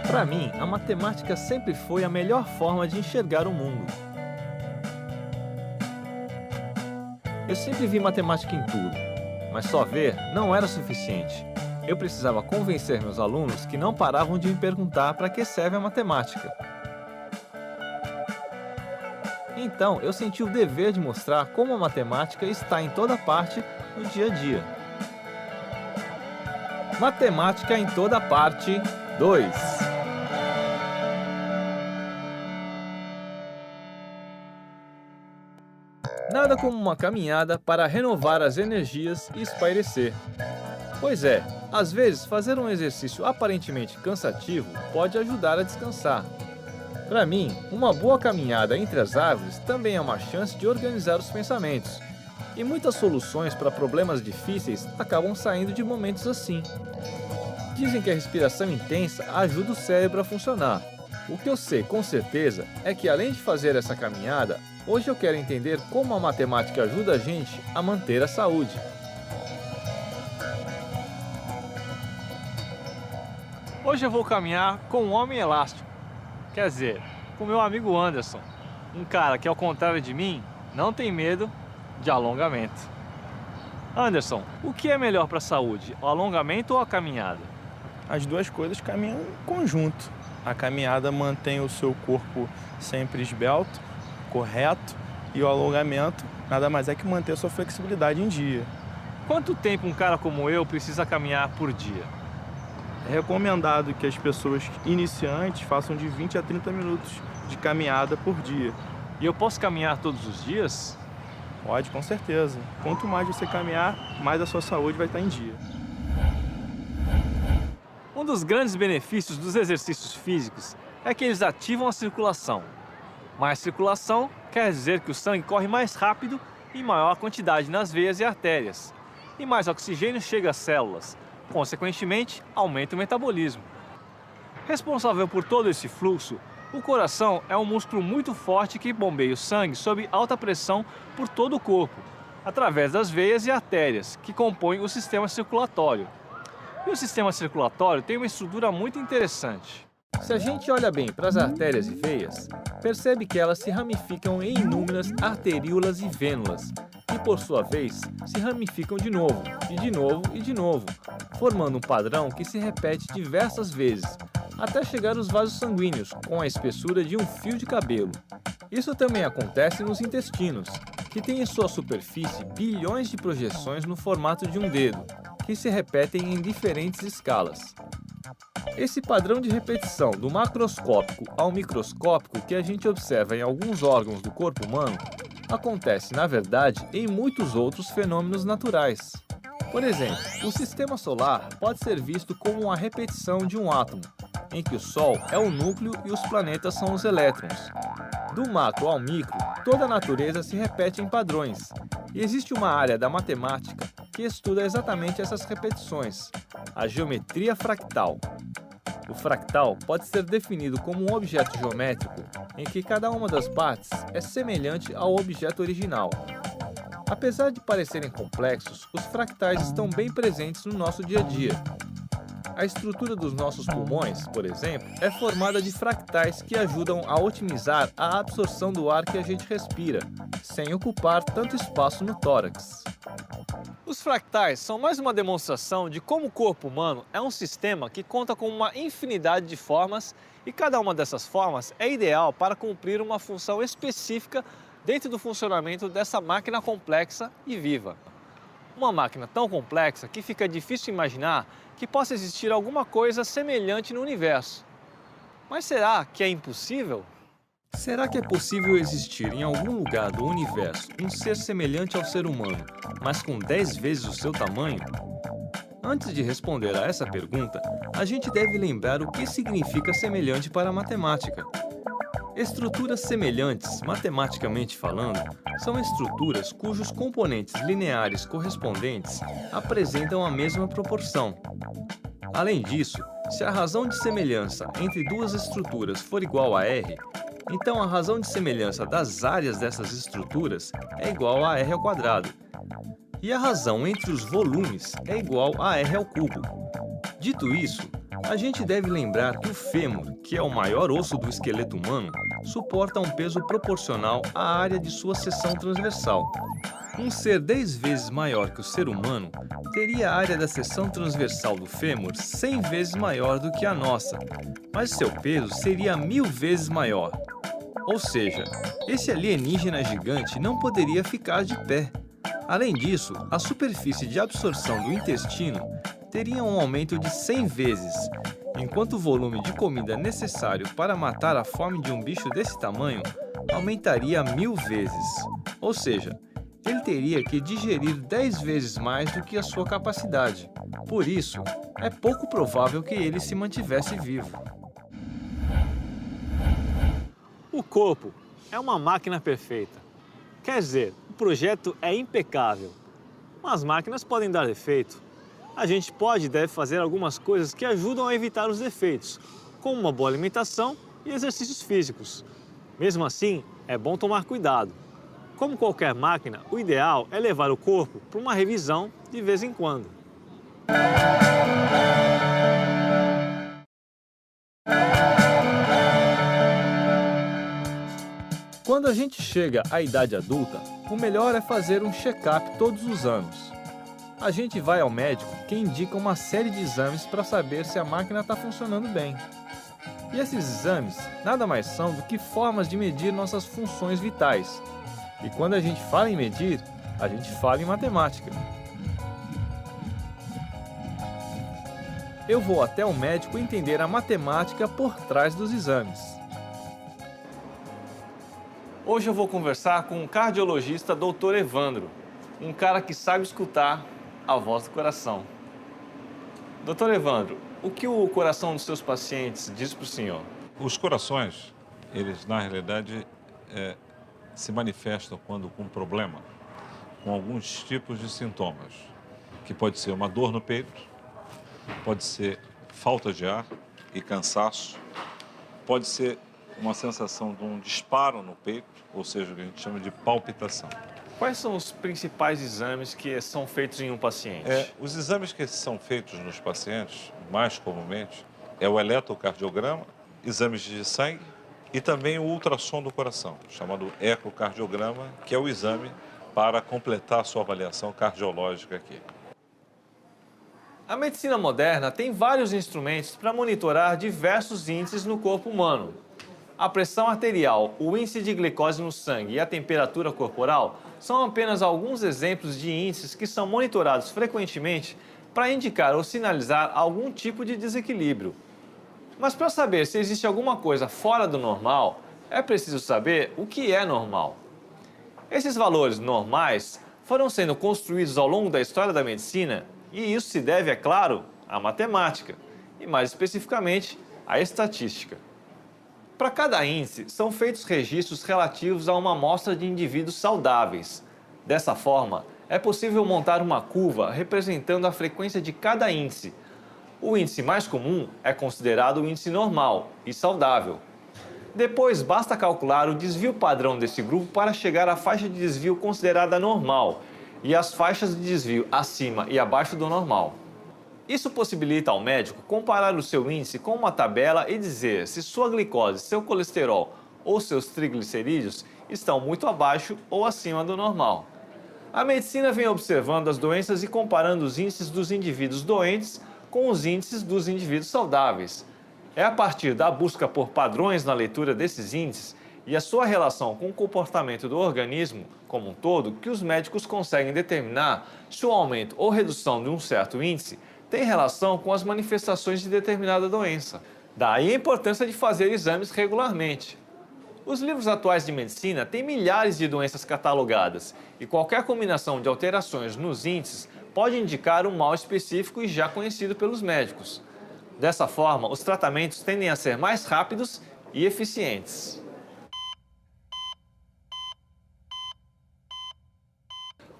Para mim, a matemática sempre foi a melhor forma de enxergar o mundo. Eu sempre vi matemática em tudo, mas só ver não era suficiente. Eu precisava convencer meus alunos que não paravam de me perguntar para que serve a matemática. Então, eu senti o dever de mostrar como a matemática está em toda parte no dia a dia. Matemática em toda parte 2. Nada como uma caminhada para renovar as energias e espairecer. Pois é, às vezes fazer um exercício aparentemente cansativo pode ajudar a descansar. Para mim, uma boa caminhada entre as árvores também é uma chance de organizar os pensamentos. E muitas soluções para problemas difíceis acabam saindo de momentos assim. Dizem que a respiração intensa ajuda o cérebro a funcionar. O que eu sei com certeza é que, além de fazer essa caminhada, hoje eu quero entender como a matemática ajuda a gente a manter a saúde. Hoje eu vou caminhar com um homem elástico. Quer dizer, com meu amigo Anderson. Um cara que, ao contrário de mim, não tem medo de alongamento. Anderson, o que é melhor para a saúde, o alongamento ou a caminhada? As duas coisas caminham em conjunto. A caminhada mantém o seu corpo sempre esbelto, correto, e o alongamento nada mais é que manter a sua flexibilidade em dia. Quanto tempo um cara como eu precisa caminhar por dia? É recomendado que as pessoas iniciantes façam de 20 a 30 minutos de caminhada por dia. E eu posso caminhar todos os dias? Pode, com certeza. Quanto mais você caminhar, mais a sua saúde vai estar em dia. Um dos grandes benefícios dos exercícios físicos é que eles ativam a circulação. Mais circulação quer dizer que o sangue corre mais rápido e em maior quantidade nas veias e artérias. E mais oxigênio chega às células. Consequentemente, aumenta o metabolismo. Responsável por todo esse fluxo, o coração é um músculo muito forte que bombeia o sangue sob alta pressão por todo o corpo, através das veias e artérias, que compõem o sistema circulatório. E o sistema circulatório tem uma estrutura muito interessante. Se a gente olha bem para as artérias e veias, percebe que elas se ramificam em inúmeras arteríolas e vênulas, que por sua vez se ramificam de novo, e de novo e de novo, formando um padrão que se repete diversas vezes, até chegar aos vasos sanguíneos, com a espessura de um fio de cabelo. Isso também acontece nos intestinos, que têm em sua superfície bilhões de projeções no formato de um dedo, que se repetem em diferentes escalas. Esse padrão de repetição do macroscópico ao microscópico que a gente observa em alguns órgãos do corpo humano acontece, na verdade, em muitos outros fenômenos naturais. Por exemplo, o sistema solar pode ser visto como uma repetição de um átomo, em que o Sol é o núcleo e os planetas são os elétrons. Do macro ao micro, toda a natureza se repete em padrões, e existe uma área da matemática que estuda exatamente essas repetições, a geometria fractal. O fractal pode ser definido como um objeto geométrico em que cada uma das partes é semelhante ao objeto original. Apesar de parecerem complexos, os fractais estão bem presentes no nosso dia a dia. A estrutura dos nossos pulmões, por exemplo, é formada de fractais que ajudam a otimizar a absorção do ar que a gente respira, sem ocupar tanto espaço no tórax. Os fractais são mais uma demonstração de como o corpo humano é um sistema que conta com uma infinidade de formas e cada uma dessas formas é ideal para cumprir uma função específica dentro do funcionamento dessa máquina complexa e viva. Uma máquina tão complexa que fica difícil imaginar que possa existir alguma coisa semelhante no universo. Mas será que é impossível? Será que é possível existir em algum lugar do universo um ser semelhante ao ser humano, mas com 10 vezes o seu tamanho? Antes de responder a essa pergunta, a gente deve lembrar o que significa semelhante para a matemática. Estruturas semelhantes, matematicamente falando, são estruturas cujos componentes lineares correspondentes apresentam a mesma proporção. Além disso, se a razão de semelhança entre duas estruturas for igual a R, então a razão de semelhança das áreas dessas estruturas é igual a R ao quadrado. E a razão entre os volumes é igual a R ao cubo. Dito isso, A gente deve lembrar que o fêmur, que é o maior osso do esqueleto humano, suporta um peso proporcional à área de sua seção transversal. Um ser 10 vezes maior que o ser humano teria a área da seção transversal do fêmur 100 vezes maior do que a nossa, mas seu peso seria 1000 vezes maior. Ou seja, esse alienígena gigante não poderia ficar de pé. Além disso, a superfície de absorção do intestino teria um aumento de 100 vezes, enquanto o volume de comida necessário para matar a fome de um bicho desse tamanho aumentaria 1000 vezes. Ou seja, ele teria que digerir 10 vezes mais do que a sua capacidade. Por isso, é pouco provável que ele se mantivesse vivo. O corpo é uma máquina perfeita. Quer dizer, o projeto é impecável. Mas máquinas podem dar defeito. A gente pode e deve fazer algumas coisas que ajudam a evitar os defeitos, como uma boa alimentação e exercícios físicos. Mesmo assim, é bom tomar cuidado. Como qualquer máquina, o ideal é levar o corpo para uma revisão de vez em quando. Quando a gente chega à idade adulta, o melhor é fazer um check-up todos os anos. A gente vai ao médico que indica uma série de exames para saber se a máquina está funcionando bem. E esses exames nada mais são do que formas de medir nossas funções vitais. E quando a gente fala em medir, a gente fala em matemática. Eu vou até o médico entender a matemática por trás dos exames. Hoje eu vou conversar com um cardiologista, Dr. Evandro, um cara que sabe escutar a voz do coração. Dr. Evandro, o que o coração dos seus pacientes diz para o senhor? Os corações, eles na realidade se manifestam quando com problema, com alguns tipos de sintomas, que pode ser uma dor no peito, pode ser falta de ar e cansaço, pode ser uma sensação de um disparo no peito, ou seja, o que a gente chama de palpitação. Quais são os principais exames que são feitos em um paciente? Os exames que são feitos nos pacientes, mais comumente, é o eletrocardiograma, exames de sangue e também o ultrassom do coração, chamado ecocardiograma, que é o exame para completar a sua avaliação cardiológica aqui. A medicina moderna tem vários instrumentos para monitorar diversos índices no corpo humano. A pressão arterial, o índice de glicose no sangue e a temperatura corporal são apenas alguns exemplos de índices que são monitorados frequentemente para indicar ou sinalizar algum tipo de desequilíbrio. Mas para saber se existe alguma coisa fora do normal, é preciso saber o que é normal. Esses valores normais foram sendo construídos ao longo da história da medicina e isso se deve, é claro, à matemática e, mais especificamente, à estatística. Para cada índice, são feitos registros relativos a uma amostra de indivíduos saudáveis. Dessa forma, é possível montar uma curva representando a frequência de cada índice. O índice mais comum é considerado o índice normal e saudável. Depois, basta calcular o desvio padrão desse grupo para chegar à faixa de desvio considerada normal e as faixas de desvio acima e abaixo do normal. Isso possibilita ao médico comparar o seu índice com uma tabela e dizer se sua glicose, seu colesterol ou seus triglicerídeos estão muito abaixo ou acima do normal. A medicina vem observando as doenças e comparando os índices dos indivíduos doentes com os índices dos indivíduos saudáveis. É a partir da busca por padrões na leitura desses índices e a sua relação com o comportamento do organismo como um todo que os médicos conseguem determinar se o aumento ou redução de um certo índice tem relação com as manifestações de determinada doença. Daí a importância de fazer exames regularmente. Os livros atuais de medicina têm milhares de doenças catalogadas e qualquer combinação de alterações nos índices pode indicar um mal específico e já conhecido pelos médicos. Dessa forma, os tratamentos tendem a ser mais rápidos e eficientes.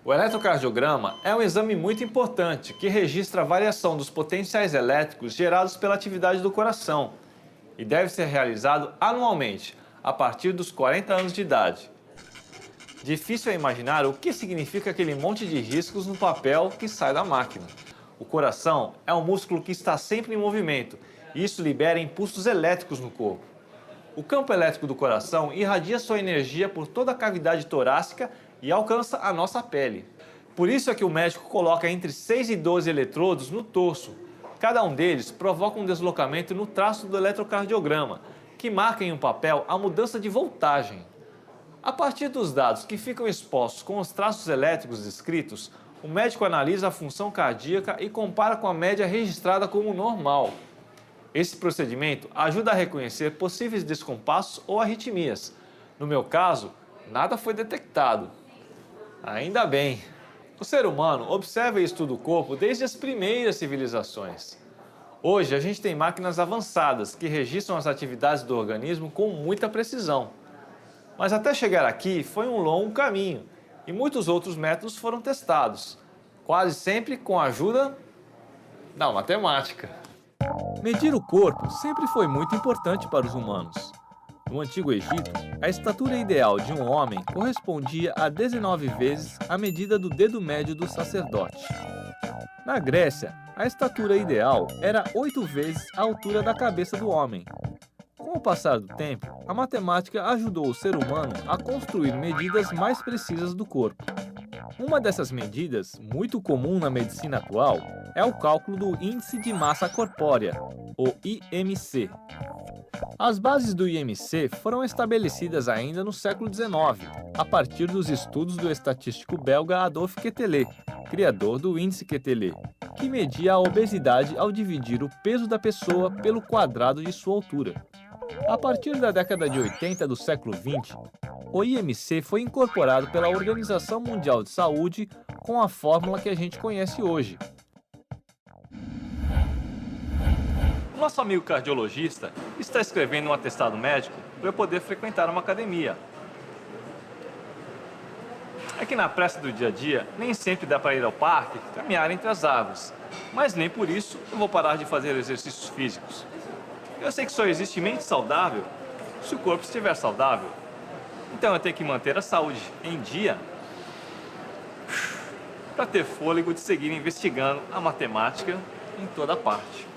O eletrocardiograma é um exame muito importante que registra a variação dos potenciais elétricos gerados pela atividade do coração e deve ser realizado anualmente, a partir dos 40 anos de idade. Difícil é imaginar o que significa aquele monte de riscos no papel que sai da máquina. O coração é um músculo que está sempre em movimento Isso libera impulsos elétricos no corpo. O campo elétrico do coração irradia sua energia por toda a cavidade torácica e alcança a nossa pele. Por isso é que o médico coloca entre 6 e 12 eletrodos no torso. Cada um deles provoca um deslocamento no traço do eletrocardiograma, que marca em um papel a mudança de voltagem. A partir dos dados que ficam expostos com os traços elétricos descritos, o médico analisa a função cardíaca e compara com a média registrada como normal. Esse procedimento ajuda a reconhecer possíveis descompassos ou arritmias. No meu caso, nada foi detectado. Ainda bem. O ser humano observa e estuda o corpo desde as primeiras civilizações. Hoje, a gente tem máquinas avançadas que registram as atividades do organismo com muita precisão. Mas até chegar aqui foi um longo caminho e muitos outros métodos foram testados, quase sempre com a ajuda da matemática. Medir o corpo sempre foi muito importante para os humanos. No Antigo Egito, a estatura ideal de um homem correspondia a 19 vezes a medida do dedo médio do sacerdote. Na Grécia, a estatura ideal era 8 vezes a altura da cabeça do homem. Com o passar do tempo, a matemática ajudou o ser humano a construir medidas mais precisas do corpo. Uma dessas medidas, muito comum na medicina atual, é o cálculo do Índice de Massa Corpórea, o IMC. As bases do IMC foram estabelecidas ainda no século XIX, a partir dos estudos do estatístico belga Adolphe Quetelet, criador do Índice Quetelet, que media a obesidade ao dividir o peso da pessoa pelo quadrado de sua altura. A partir da década de 80 do século XX, o IMC foi incorporado pela Organização Mundial de Saúde com a fórmula que a gente conhece hoje. O nosso amigo cardiologista está escrevendo um atestado médico para eu poder frequentar uma academia. É que na pressa do dia a dia, nem sempre dá para ir ao parque e caminhar entre as árvores. Mas nem por isso eu vou parar de fazer exercícios físicos. Eu sei que só existe mente saudável se o corpo estiver saudável. Então eu tenho que manter a saúde em dia para ter fôlego de seguir investigando a matemática em toda parte.